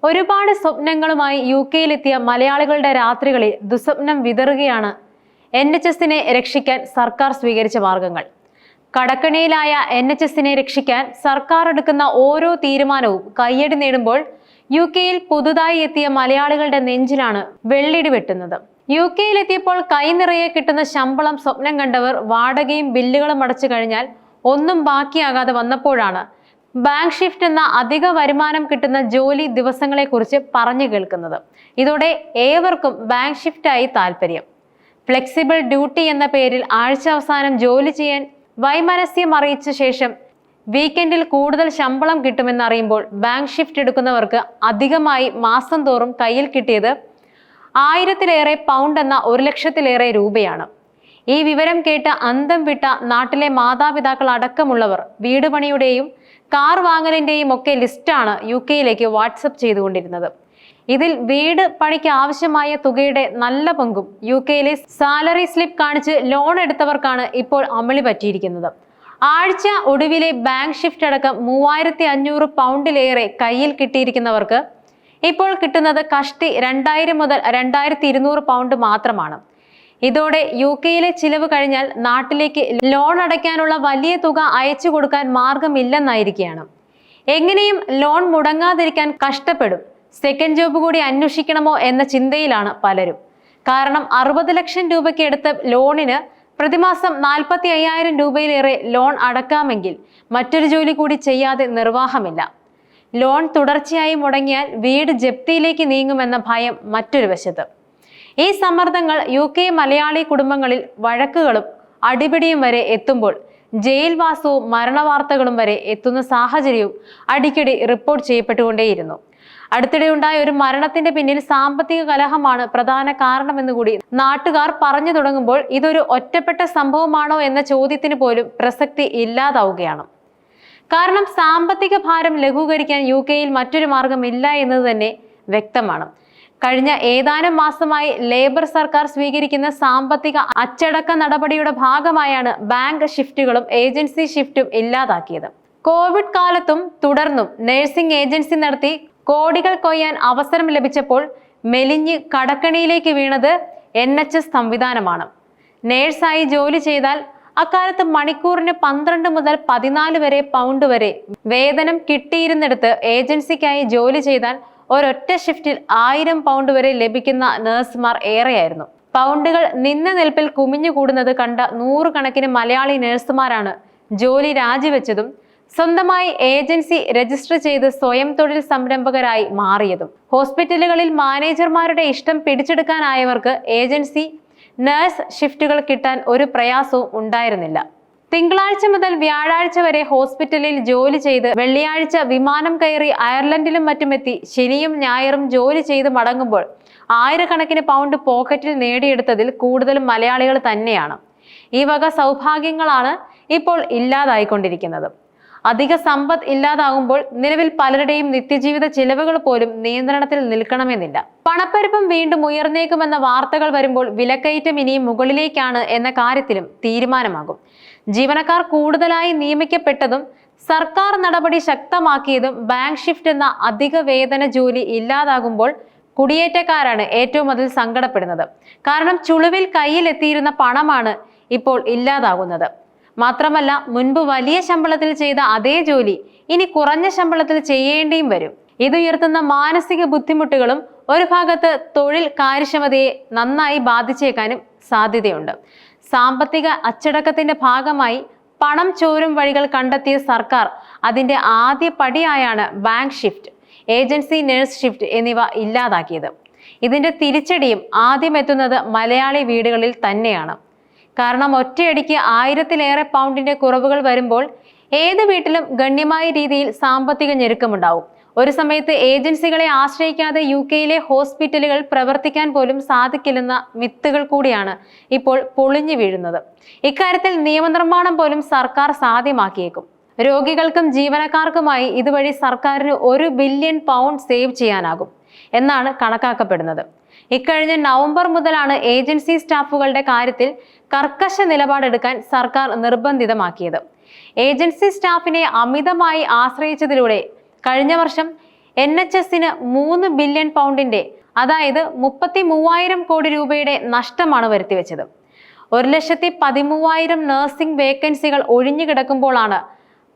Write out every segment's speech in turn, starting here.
ഒരുപാട് സ്വപ്നങ്ങളുമായി യുകെയിലെത്തിയ മലയാളികളുടെ രാത്രികളിൽ ദുസ്വപ്നം വിതറുകയാണ് NHSനെ രക്ഷിക്കാൻ സർക്കാർ സ്വീകരിച്ച മാർഗങ്ങൾ. കടക്കണിയിലായ NHSനെ രക്ഷിക്കാൻ സർക്കാർ എടുക്കുന്ന ഓരോ തീരുമാനവും കയ്യടി നേടുമ്പോൾ യുകെയിൽ പുതുതായി എത്തിയ മലയാളികളുടെ നെഞ്ചിലാണ് വെള്ളിടി വെട്ടുന്നത്. യുകെയിലെത്തിയപ്പോൾ കൈ നിറയെ കിട്ടുന്ന ശമ്പളം സ്വപ്നം കണ്ടവർ വാടകയും ബില്ലുകളും അടച്ചു കഴിഞ്ഞാൽ ഒന്നും ബാക്കിയാകാതെ വന്നപ്പോഴാണ് ബാങ്ക് ഷിഫ്റ്റ് എന്ന അധിക വരുമാനം കിട്ടുന്ന ജോലി ദിവസങ്ങളെക്കുറിച്ച് പറഞ്ഞു കേൾക്കുന്നത്. ഇതോടെ ഏവർക്കും ബാങ്ക് ഷിഫ്റ്റായി താല്പര്യം. ഫ്ലെക്സിബിൾ ഡ്യൂട്ടി എന്ന പേരിൽ ആഴ്ച അവസാനം ജോലി ചെയ്യാൻ വൈമനസ്യം അറിയിച്ച ശേഷം വീക്കെൻഡിൽ കൂടുതൽ ശമ്പളം കിട്ടുമെന്നറിയുമ്പോൾ ബാങ്ക് ഷിഫ്റ്റ് എടുക്കുന്നവർക്ക് അധികമായി മാസം തോറും കയ്യിൽ കിട്ടിയത് 1000-ലേറെ പൗണ്ട് എന്ന 1 ലക്ഷത്തിലേറെ രൂപയാണ്. ഈ വിവരം കേട്ട് അന്തം വിട്ട നാട്ടിലെ മാതാപിതാക്കൾ അടക്കമുള്ളവർ വീട് പണിയുടെയും കാർ വാങ്ങലിന്റെയും ഒക്കെ ലിസ്റ്റാണ് യുകെയിലേക്ക് വാട്സപ്പ് ചെയ്തുകൊണ്ടിരുന്നത്. ഇതിൽ വീട് പണിക്ക് ആവശ്യമായ തുകയുടെ നല്ല പങ്കും യുകെയിലെ സാലറി സ്ലിപ്പ് കാണിച്ച് ലോൺ എടുത്തവർക്കാണ് ഇപ്പോൾ അമളി പറ്റിയിരിക്കുന്നത്. ആഴ്ച ഒടുവിലെ ബാങ്ക് ഷിഫ്റ്റ് അടക്കം 3500 പൗണ്ടിലേറെ കയ്യിൽ കിട്ടിയിരിക്കുന്നവർക്ക് ഇപ്പോൾ കിട്ടുന്നത് കഷ്ടി 2000 മുതൽ 2200 പൗണ്ട് മാത്രമാണ്. ഇതോടെ യുകെയിലെ ചിലവ് കഴിഞ്ഞാൽ നാട്ടിലേക്ക് ലോൺ അടയ്ക്കാനുള്ള വലിയ തുക അയച്ചു കൊടുക്കാൻ മാർഗമില്ലെന്നായിരിക്കുകയാണ്. എങ്ങനെയും ലോൺ മുടങ്ങാതിരിക്കാൻ കഷ്ടപ്പെടും. സെക്കൻഡ് ജോബ് കൂടി അന്വേഷിക്കണമോ എന്ന ചിന്തയിലാണ് പലരും. കാരണം 60 ലക്ഷം രൂപയ്ക്ക് എടുത്ത ലോണിന് പ്രതിമാസം 45,000 രൂപയിലേറെ ലോൺ അടക്കാമെങ്കിൽ മറ്റൊരു ജോലി കൂടി ചെയ്യാതെ നിർവാഹമില്ല. ലോൺ തുടർച്ചയായി മുടങ്ങിയാൽ വീട് ജപ്തിയിലേക്ക് നീങ്ങുമെന്ന ഭയം മറ്റൊരു വശത്ത്. ഈ സമ്മർദ്ദങ്ങൾ യുകെ മലയാളി കുടുംബങ്ങളിൽ വഴക്കുകളും അടിപിടിയും വരെ എത്തുമ്പോൾ ജയിൽവാസവും മരണവാർത്തകളും വരെ എത്തുന്ന സാഹചര്യവും അടിക്കടി റിപ്പോർട്ട് ചെയ്യപ്പെട്ടുകൊണ്ടേയിരുന്നു. അടുത്തിടെയുണ്ടായ ഒരു മരണത്തിന്റെ പിന്നിൽ സാമ്പത്തിക കലഹമാണ് പ്രധാന കാരണമെന്നുകൂടി നാട്ടുകാർ പറഞ്ഞു തുടങ്ങുമ്പോൾ ഇതൊരു ഒറ്റപ്പെട്ട സംഭവമാണോ എന്ന ചോദ്യത്തിന് പോലും പ്രസക്തി ഇല്ലാതാവുകയാണ്. കാരണം സാമ്പത്തിക ഭാരം ലഘൂകരിക്കാൻ യുകെയിൽ മറ്റൊരു മാർഗമില്ല എന്നത് തന്നെ വ്യക്തമാണ്. കഴിഞ്ഞ ഏതാനും മാസമായി ലേബർ സർക്കാർ സ്വീകരിക്കുന്ന സാമ്പത്തിക അച്ചടക്ക നടപടിയുടെ ഭാഗമായാണ് ബാങ്ക് ഷിഫ്റ്റുകളും ഏജൻസി ഷിഫ്റ്റും ഇല്ലാതാക്കിയത്. കോവിഡ് കാലത്തും തുടർന്നും നഴ്സിംഗ് ഏജൻസി നടത്തി കോടികൾ കൊയ്യാൻ അവസരം ലഭിച്ചപ്പോൾ മെലിഞ്ഞ് കടക്കണിയിലേക്ക് വീണത് NHS സംവിധാനമാണ്. നേഴ്സായി ജോലി ചെയ്താൽ അക്കാലത്ത് മണിക്കൂറിന് 12 മുതൽ 14 വരെ പൗണ്ട് വരെ വേതനം കിട്ടിയിരുന്നിടത്ത് ഏജൻസിക്കായി ജോലി ചെയ്താൽ ഒരൊറ്റ ഷിഫ്റ്റിൽ 1000 പൗണ്ട് വരെ ലഭിക്കുന്ന നഴ്സുമാർ ഏറെയായിരുന്നു. പൗണ്ടുകൾ നിന്ന നിൽപ്പിൽ കുമിഞ്ഞുകൂടുന്നത് കണ്ട 100 കണക്കിന് മലയാളി നഴ്സുമാരാണ് ജോലി രാജിവെച്ചതും സ്വന്തമായി ഏജൻസി രജിസ്റ്റർ ചെയ്ത് സ്വയം തൊഴിൽ സംരംഭകരായി മാറിയതും. ഹോസ്പിറ്റലുകളിൽ മാനേജർമാരുടെ ഇഷ്ടം പിടിച്ചെടുക്കാനായവർക്ക് ഏജൻസി നഴ്സ് ഷിഫ്റ്റുകൾ കിട്ടാൻ ഒരു പ്രയാസവും ഉണ്ടായിരുന്നില്ല. തിങ്കളാഴ്ച മുതൽ വ്യാഴാഴ്ച വരെ ഹോസ്പിറ്റലിൽ ജോലി ചെയ്ത് വെള്ളിയാഴ്ച വിമാനം കയറി അയർലൻഡിലും മറ്റുമെത്തി ശനിയും ഞായറും ജോലി ചെയ്ത് മടങ്ങുമ്പോൾ 1000 കണക്കിന് പൗണ്ട് പോക്കറ്റിൽ നേടിയെടുത്തതിൽ കൂടുതലും മലയാളികൾ തന്നെയാണ്. ഈ വക സൗഭാഗ്യങ്ങളാണ് ഇപ്പോൾ ഇല്ലാതായിക്കൊണ്ടിരിക്കുന്നത്. അധിക സമ്പത്ത് ഇല്ലാതാകുമ്പോൾ നിലവിൽ പലരുടെയും നിത്യജീവിത ചിലവുകൾ പോലും നിയന്ത്രണത്തിൽ നിൽക്കണമെന്നില്ല. പണപ്പെരുപ്പം വീണ്ടും ഉയർന്നേക്കുമെന്ന വാർത്തകൾ വരുമ്പോൾ വിലക്കയറ്റം ഇനിയും മുകളിലേക്കാണ് എന്ന കാര്യത്തിലും തീരുമാനമാകും. ജീവനക്കാർ കൂടുതലായി നിയമിക്കപ്പെട്ടതും സർക്കാർ നടപടി ശക്തമാക്കിയതും ബാങ്ക് ഷിഫ്റ്റ് എന്ന അധിക വേതന ജോലി ഇല്ലാതാകുമ്പോൾ കുടിയേറ്റക്കാരാണ് ഏറ്റവും അതിൽ സങ്കടപ്പെടുന്നത്. കാരണം ചുളുവിൽ കയ്യിലെത്തിയിരുന്ന പണമാണ് ഇപ്പോൾ ഇല്ലാതാകുന്നത്. മാത്രമല്ല മുൻപ് വലിയ ശമ്പളത്തിൽ ചെയ്ത അതേ ജോലി ഇനി കുറഞ്ഞ ശമ്പളത്തിൽ ചെയ്യേണ്ടിയും വരും. ഇതുയർത്തുന്ന മാനസിക ബുദ്ധിമുട്ടുകളും ഒരു ഭാഗത്ത് തൊഴിൽ കാര്യക്ഷമതയെ നന്നായി ബാധിച്ചേക്കാനും സാധ്യതയുണ്ട്. സാമ്പത്തിക അച്ചടക്കത്തിന്റെ ഭാഗമായി പണം ചോരും വഴികൾ കണ്ടെത്തിയ സർക്കാർ അതിന്റെ ആദ്യ പടിയായാണ് bank shift, agency nurse shift എന്നിവ ഇല്ലാതാക്കിയത്. ഇതിന്റെ തിരിച്ചടിയും ആദ്യം എത്തുന്നത് മലയാളി വീടുകളിൽ തന്നെയാണ്. കാരണം ഒറ്റയടിക്ക് 1000-ലേറെ പൗണ്ടിന്റെ കുറവുകൾ വരുമ്പോൾ ഏത് വീട്ടിലും ഗണ്യമായ രീതിയിൽ സാമ്പത്തിക ഞെരുക്കമുണ്ടാവും. ഒരു സമയത്ത് ഏജൻസികളെ ആശ്രയിക്കാതെ യുകെയിലെ ഹോസ്പിറ്റലുകൾ പ്രവർത്തിക്കാൻ പോലും സാധിക്കില്ലെന്ന മിത്തുകൾ കൂടിയാണ് ഇപ്പോൾ പൊളിഞ്ഞു വീഴുന്നത്. ഇക്കാര്യത്തിൽ നിയമനിർമ്മാണം പോലും സർക്കാർ സാധ്യമാക്കിയേക്കും. രോഗികൾക്കും ജീവനക്കാർക്കുമായി ഇതുവഴി സർക്കാരിന് 1 ബില്യൺ പൗണ്ട് സേവ് ചെയ്യാനാകും എന്നാണ് കണക്കാക്കപ്പെടുന്നത്. ഇക്കഴിഞ്ഞ നവംബർ മുതലാണ് ഏജൻസി സ്റ്റാഫുകളുടെ കാര്യത്തിൽ കർക്കശ നിലപാടെടുക്കാൻ സർക്കാർ നിർബന്ധിതമാക്കിയത്. ഏജൻസി സ്റ്റാഫിനെ അമിതമായി ആശ്രയിച്ചതിലൂടെ കഴിഞ്ഞ വർഷം NHSന് 3 ബില്യൺ പൗണ്ടിന്റെ അതായത് 33,000 കോടി രൂപയുടെ നഷ്ടമാണ് വരുത്തിവെച്ചത്. 1,13,000 നഴ്സിംഗ് വേക്കൻസികൾ ഒഴിഞ്ഞു കിടക്കുമ്പോഴാണ്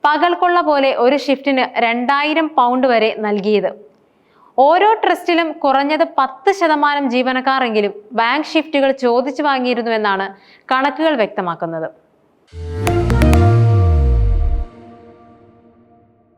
പകൽക്കൊള്ള പോലെ ഒരു ഷിഫ്റ്റിന് 2,000 പൗണ്ട് വരെ നൽകിയത്. ഓരോ ട്രസ്റ്റിലും കുറഞ്ഞത് 10% ജീവനക്കാരെങ്കിലും ബാങ്ക് ഷിഫ്റ്റുകൾ ചോദിച്ചു വാങ്ങിയിരുന്നുവെന്നാണ് കണക്കുകൾ വ്യക്തമാക്കുന്നത്.